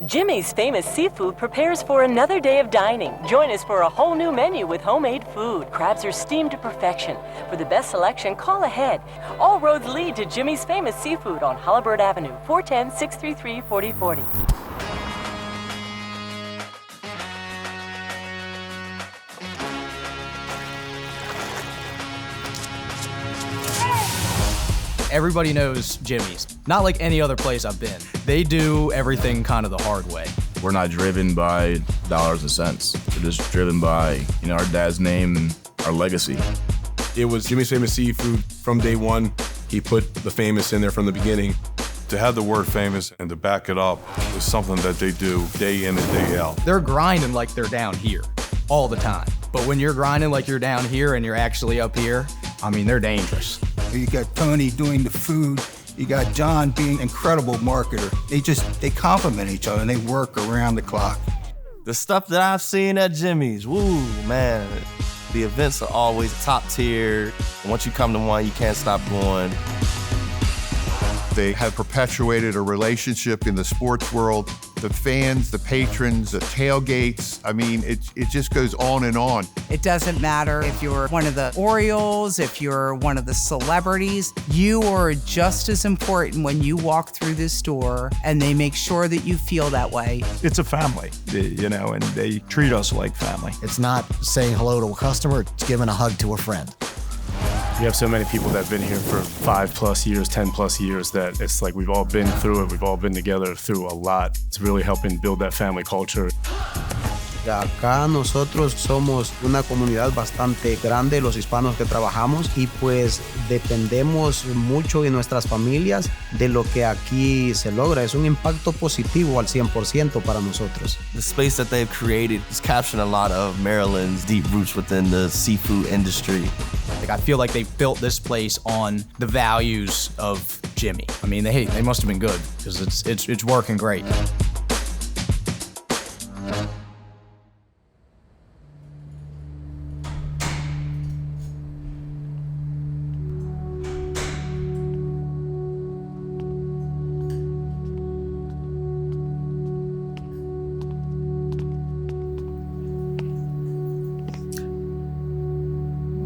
Jimmy's Famous Seafood prepares for another day of dining. Join us for a whole new menu with homemade food. Crabs are steamed to perfection. For the best selection, call ahead. All roads lead to Jimmy's Famous Seafood on Halliburton Avenue, 410-633-4040. Everybody knows Jimmy's. Not like any other place I've been. They do everything kind of the hard way. We're not driven by dollars and cents. We're just driven by, our dad's name and our legacy. It was Jimmy's Famous Seafood from day one. He put the famous in there from the beginning. To have the word famous and to back it up is something that they do day in and day out. They're grinding like they're down here all the time. But when you're grinding like you're down here and you're actually up here, they're dangerous. You got Tony doing the food. You got John being an incredible marketer. They complement each other and they work around the clock. The stuff that I've seen at Jimmy's, woo, man. The events are always top tier. Once you come to one, you can't stop going. They have perpetuated a relationship in the sports world. The fans, the patrons, the tailgates, it just goes on and on. It doesn't matter if you're one of the Orioles, if you're one of the celebrities, you are just as important when you walk through this store, and they make sure that you feel that way. It's a family, and they treat us like family. It's not saying hello to a customer, it's giving a hug to a friend. We have so many people that have been here for 5+ years, 10+ years, that it's like we've all been through it. We've all been together through a lot. It's really helping build that family culture. Acá nosotros somos una comunidad bastante grande, los hispanos que trabajamos, y pues dependemos mucho de nuestras familias de lo que aquí se logra. Es un impacto positivo al 100% para nosotros. The space that they've created is capturing a lot of Maryland's deep roots within the seafood industry. I feel like they built this place on the values of Jimmy. They must have been good because it's working great.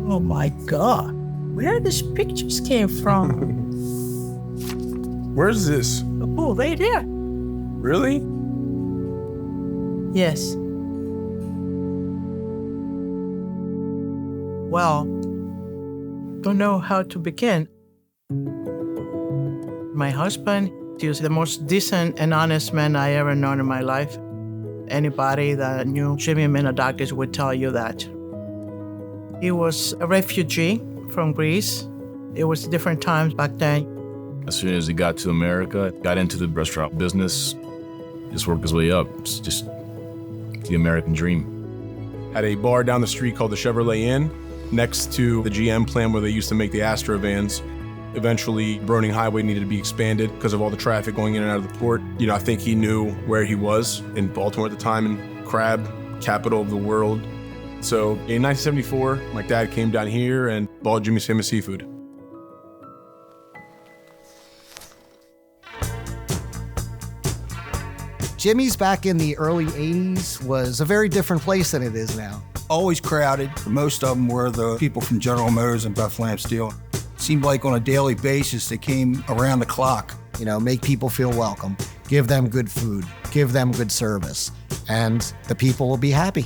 Oh my God, where these pictures came from? Where's this? Oh, right there. Really? Yes. Well, don't know how to begin. My husband, he was the most decent and honest man I ever known in my life. Anybody that knew Jimmy Minadakis would tell you that. He was a refugee from Greece. It was different times back then. As soon as he got to America, got into the restaurant business, just worked his way up. It's just the American dream. Had a bar down the street called the Chevrolet Inn, next to the GM plant where they used to make the Astra vans. Eventually, Broning Highway needed to be expanded because of all the traffic going in and out of the port. I think he knew where he was in Baltimore at the time, in crab, capital of the world. So in 1974, my dad came down here and bought Jimmy's Famous Seafood. Jimmy's back in the early 80s was a very different place than it is now. Always crowded. Most of them were the people from General Motors and Bethlehem Steel. Seemed like on a daily basis they came around the clock. Make people feel welcome, give them good food, give them good service, and the people will be happy.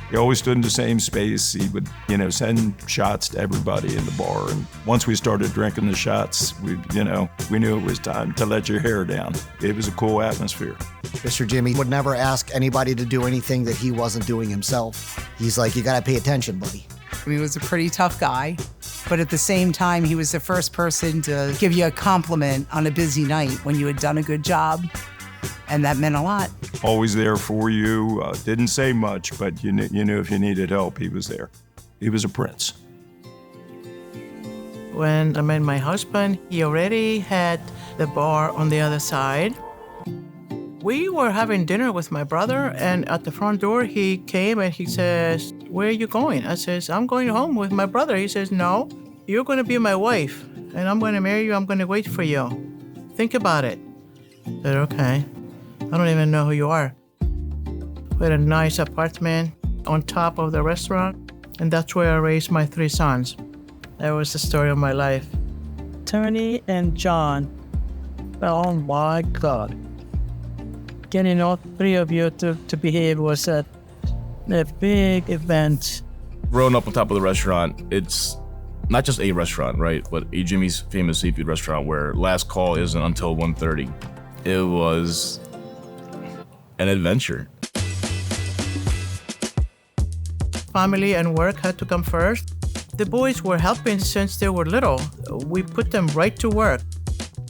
He always stood in the same space. He would, send shots to everybody in the bar. And once we started drinking the shots, we knew it was time to let your hair down. It was a cool atmosphere. Mr. Jimmy would never ask anybody to do anything that he wasn't doing himself. He's like, you gotta pay attention, buddy. He was a pretty tough guy, but at the same time, he was the first person to give you a compliment on a busy night when you had done a good job. And that meant a lot. Always there for you. Didn't say much, but you knew if you needed help, he was there. He was a prince. When I met my husband, he already had the bar on the other side. We were having dinner with my brother, and at the front door, he came and he says, "Where are you going?" I says, "I'm going home with my brother." He says, "No, you're going to be my wife, and I'm going to marry you. I'm going to wait for you. Think about it." I said, "Okay." I don't even know who you are. We had a nice apartment on top of the restaurant, and that's where I raised my 3 sons. That was the story of my life. Tony and John. Oh my God. Getting all 3 of you to behave was a big event. Growing up on top of the restaurant, it's not just a restaurant, right? But a Jimmy's famous seafood restaurant where last call isn't until 1:30. It was an adventure. Family and work had to come first. The boys were helping since they were little. We put them right to work.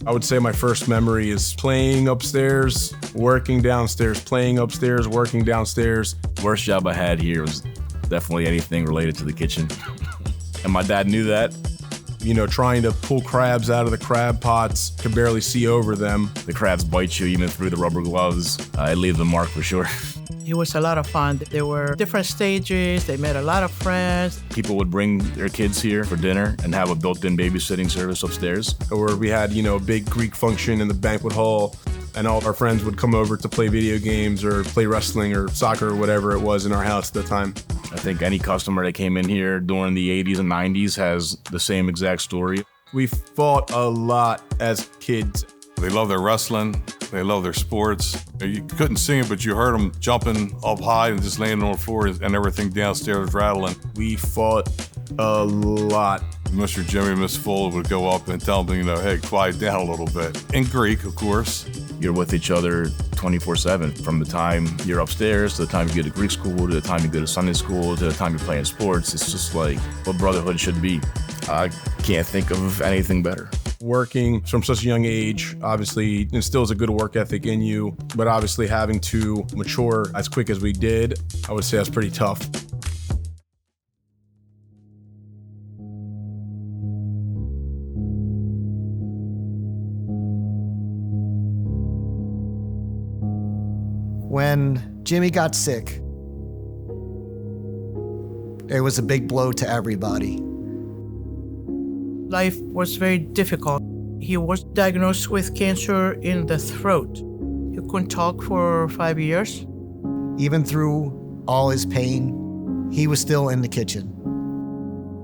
I would say my first memory is playing upstairs, working downstairs, playing upstairs, working downstairs. Worst job I had here was definitely anything related to the kitchen. And my dad knew that. You know, trying to pull crabs out of the crab pots, could barely see over them. The crabs bite you even through the rubber gloves. It leaves a mark for sure. It was a lot of fun. There were different stages. They met a lot of friends. People would bring their kids here for dinner and have a built-in babysitting service upstairs. Or we had, a big Greek function in the banquet hall, and all of our friends would come over to play video games or play wrestling or soccer or whatever it was in our house at the time. I think any customer that came in here during the 80s and 90s has the same exact story. We fought a lot as kids. They love their wrestling. They love their sports. You couldn't see it, but you heard them jumping up high and just landing on the floor and everything downstairs rattling. We fought a lot. Mr. Jimmy and Miss Foula would go up and tell them, hey, quiet down a little bit. In Greek, of course. You're with each other 24/7. From the time you're upstairs to the time you go to Greek school, to the time you go to Sunday school, to the time you're playing sports. It's just like what brotherhood should be. I can't think of anything better. Working from such a young age obviously instills a good work ethic in you, but obviously having to mature as quick as we did, I would say that's pretty tough. When Jimmy got sick, it was a big blow to everybody. Life was very difficult. He was diagnosed with cancer in the throat. He couldn't talk for 5 years. Even through all his pain, he was still in the kitchen.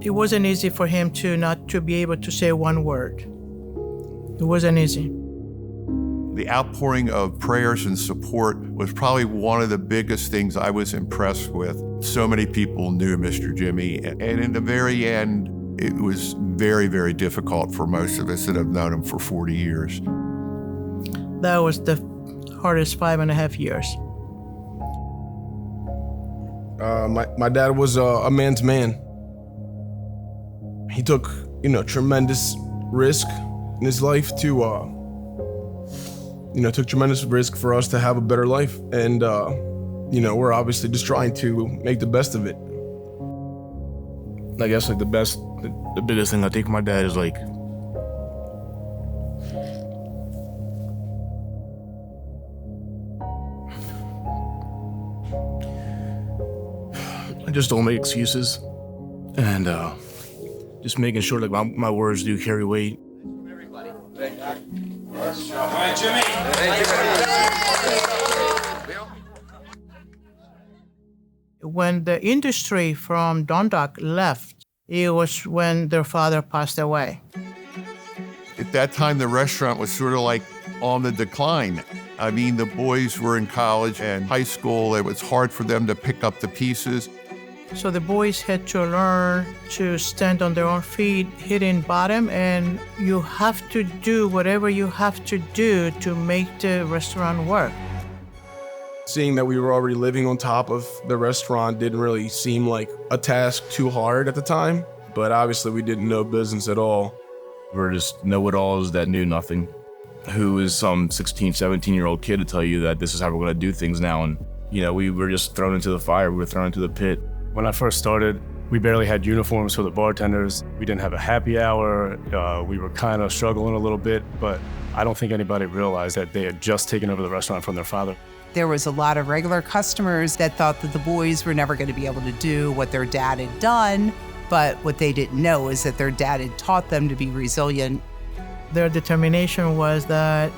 It wasn't easy for him not to be able to say one word. It wasn't easy. The outpouring of prayers and support was probably one of the biggest things I was impressed with. So many people knew Mr. Jimmy, and in the very end, it was very, very difficult for most of us that have known him for 40 years. That was the hardest 5.5 years. My dad was a man's man. He took, tremendous risk in his life to, took tremendous risk for us to have a better life. And, we're obviously just trying to make the best of it. I guess the biggest thing I think my dad is like, I just don't make excuses, and just making sure like my words do carry weight. All right, Jimmy. When the industry from Dundalk left, it was when their father passed away. At that time, the restaurant was sort of like on the decline. I mean, the boys were in college and high school. It was hard for them to pick up the pieces. So the boys had to learn to stand on their own feet, hitting bottom, and you have to do whatever you have to do to make the restaurant work. Seeing that we were already living on top of the restaurant didn't really seem like a task too hard at the time, but obviously we didn't know business at all. We're just know-it-alls that knew nothing. Who is some 16, 17-year-old kid to tell you that this is how we're going to do things now? And, we were just thrown into the fire. We were thrown into the pit. When I first started, we barely had uniforms for the bartenders. We didn't have a happy hour. We were kind of struggling a little bit, but I don't think anybody realized that they had just taken over the restaurant from their father. There was a lot of regular customers that thought that the boys were never going to be able to do what their dad had done, but what they didn't know is that their dad had taught them to be resilient. Their determination was that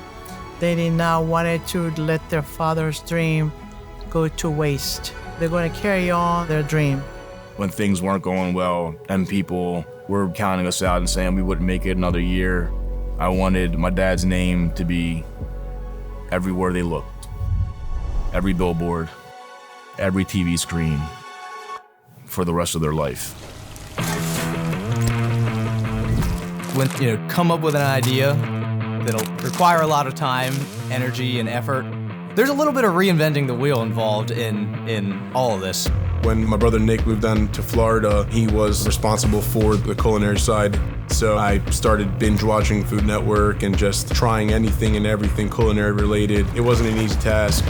They did not want to let their father's dream go to waste. They're going to carry on their dream. When things weren't going well and people were counting us out and saying we wouldn't make it another year, I wanted my dad's name to be everywhere they looked. Every billboard, every TV screen, for the rest of their life. When you come up with an idea that'll require a lot of time, energy, and effort, there's a little bit of reinventing the wheel involved in all of this. When my brother Nick moved down to Florida, he was responsible for the culinary side. So I started binge watching Food Network and just trying anything and everything culinary related. It wasn't an easy task.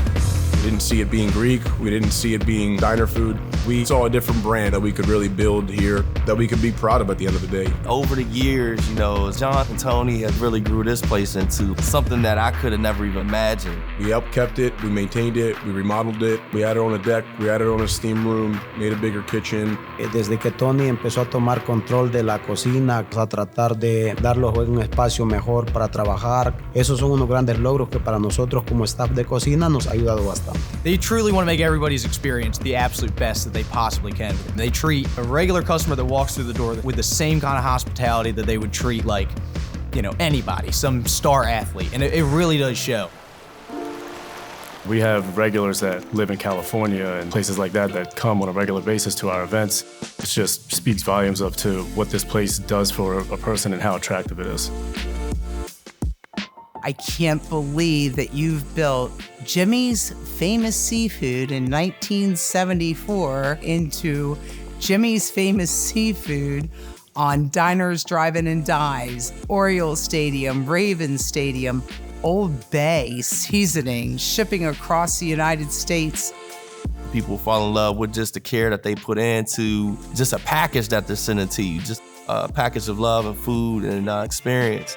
We didn't see it being Greek. We didn't see it being diner food. We saw a different brand that we could really build here, that we could be proud of at the end of the day. Over the years, John and Tony have really grew this place into something that I could have never even imagined. We upkept it, we maintained it, we remodeled it. We added on a deck, we added on a steam room, made a bigger kitchen. Desde que Tony empezó a tomar control de la cocina, a tratar de darles un espacio mejor para trabajar, esos son unos grandes logros que para nosotros como staff de cocina nos ha ayudado bastante. They truly want to make everybody's experience the absolute best that they possibly can. They treat a regular customer that walks through the door with the same kind of hospitality that they would treat anybody, some star athlete, and it really does show. We have regulars that live in California and places like that come on a regular basis to our events. It just speaks volumes up to what this place does for a person and how attractive it is. I can't believe that you've built Jimmy's Famous Seafood in 1974 into Jimmy's Famous Seafood on Diners, Drive-In, and Dives, Orioles Stadium, Ravens Stadium, Old Bay Seasoning, shipping across the United States. People fall in love with just the care that they put into just a package that they're sending to you, just a package of love and food and experience.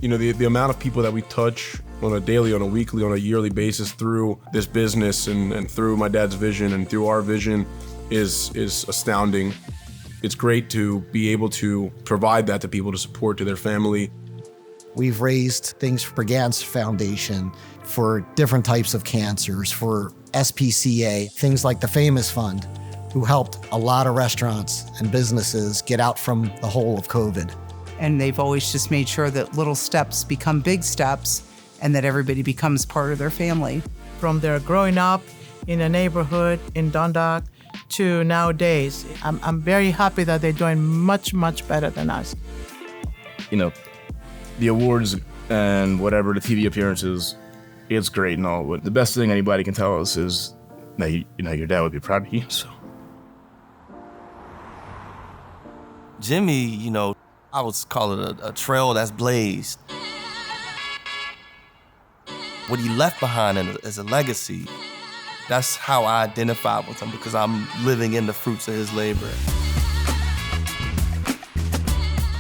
The amount of people that we touch on a daily, on a weekly, on a yearly basis through this business and through my dad's vision and through our vision is astounding. It's great to be able to provide that to people, to support to their family. We've raised things for Brigance Foundation, for different types of cancers, for SPCA, things like the Famous Fund, who helped a lot of restaurants and businesses get out from the hole of COVID. And they've always just made sure that little steps become big steps and that everybody becomes part of their family. From their growing up in a neighborhood in Dundalk to nowadays, I'm very happy that they're doing much, much better than us. The awards and whatever, the TV appearances, it's great and all, but the best thing anybody can tell us is that your dad would be proud of you. So Jimmy, I would call it a trail that's blazed. What he left behind as a legacy, that's how I identify with him, because I'm living in the fruits of his labor.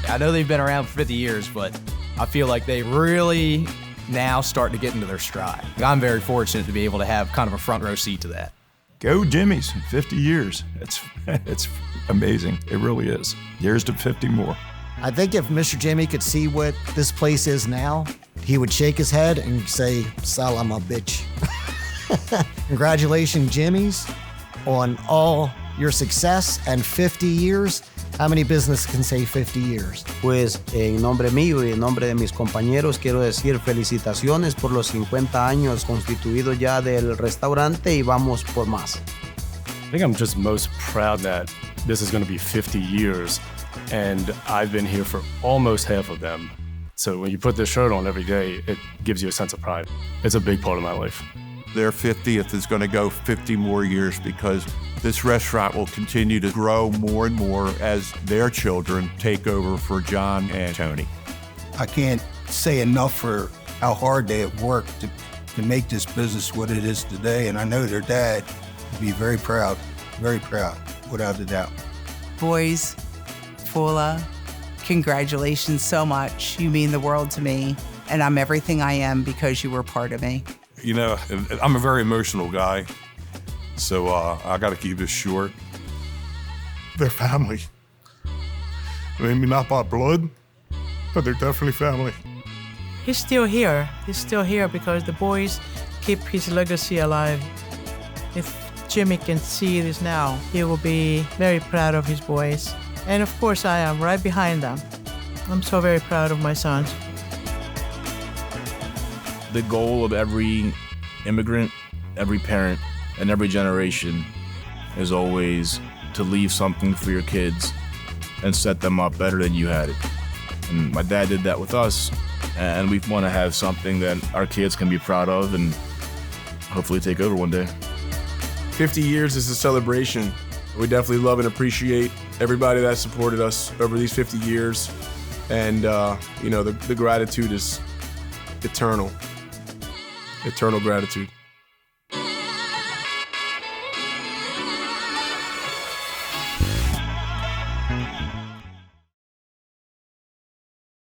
I know they've been around for 50 years, but I feel like they really now start to get into their stride. I'm very fortunate to be able to have kind of a front row seat to that. Go Jimmy's, 50 years. It's amazing. It really is. Here's to 50 more. I think if Mr. Jimmy could see what this place is now, he would shake his head and say, "Salama, bitch." Congratulations, Jimmy's, on all your success and 50 years. How many businesses can say 50 years? Pues en nombre mío y en nombre de mis compañeros quiero decir felicitaciones por los 50 años constituidos ya del restaurante y vamos por más. I think I'm just most proud that this is going to be 50 years and I've been here for almost half of them. So when you put this shirt on every day, it gives you a sense of pride. It's a big part of my life. Their 50th is going to go 50 more years because this restaurant will continue to grow more and more as their children take over for John and Tony. I can't say enough for how hard they have worked to make this business what it is today, and I know their dad would be very proud, without a doubt. Boys, Foula, congratulations so much. You mean the world to me, and I'm everything I am because you were part of me. I'm a very emotional guy, so I got to keep this short. They're family. Maybe not by blood, but they're definitely family. He's still here. He's still here because the boys keep his legacy alive. If Jimmy can see this now, he will be very proud of his boys. And of course, I am right behind them. I'm so very proud of my sons. The goal of every immigrant, every parent, and every generation is always to leave something for your kids and set them up better than you had it. And my dad did that with us, and we want to have something that our kids can be proud of and hopefully take over one day. 50 years is a celebration. We definitely love and appreciate everybody that supported us over these 50 years. And, the gratitude is eternal. Eternal gratitude.